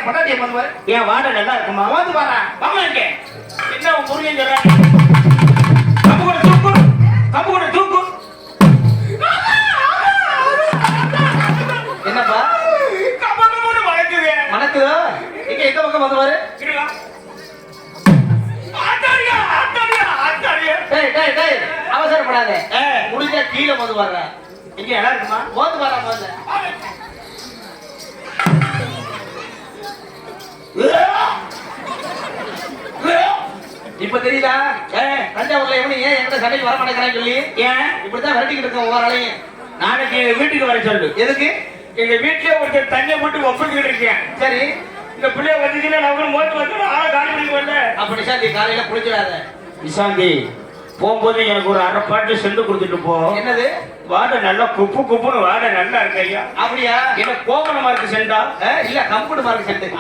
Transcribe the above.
என் பொண்டாட்டியை வந்து பாரு. என் வாடை நல்லா இருக்குமா? வந்து பாரு. வாங்க இங்க. என்ன உன் முருகன் சொல்றான்? கம்பு கூட தூக்கு, கம்பு கூட தூக்கு. என்னப்பா கம்பு கூட மணக்குது. மணக்குதோ? எந்த பக்கம் வந்து பாரு. ஆத்தாடியா, ஆத்தாடியா, ஆத்தாடியா. டேய் அவசரப்படாத. முடிஞ்சா கீழே வந்து வர்ற. இங்க நல்லா இருக்குமா? வந்து வர முதல்ல. இப்ப தெரியுதா தஞ்சாவூர்ல எவனி ஏன் என்கிட்ட சண்டைக்கு வர மாட்டேங்கிறான்னு சொல்லி? ஏன் இப்படித்தான் விரட்டிக்கிட்டு இருக்க ஒவ்வொரு ஆளையும். நாளைக்கு எங்க வீட்டுக்கு வர சொல்லு. எதுக்கு? எங்க வீட்டுல ஒருத்தர் தண்ணியை போட்டு ஒப்பிட்டுக்கிட்டு இருக்கேன். சரி, இந்த பிள்ளைய வந்துச்சுன்னா நம்ம மோட்டு வந்து ஆளை காலி பண்ணி வரல. அப்ப நிஷாந்தி காலையில குளிச்சிடாத. நிஷாந்தி போகும்போது எனக்கு ஒரு அரை பாட்டு சென்று கொடுத்துட்டு போ. என்னது? வாடை நல்லா குப்பு குப்புன்னு வாடை நல்லா இருக்கு ஐயா. அப்படியா? என்ன கோவணமா இருக்கு செண்டா? இல்ல கம்ப்யூட்டர் மார்க் செண்டு.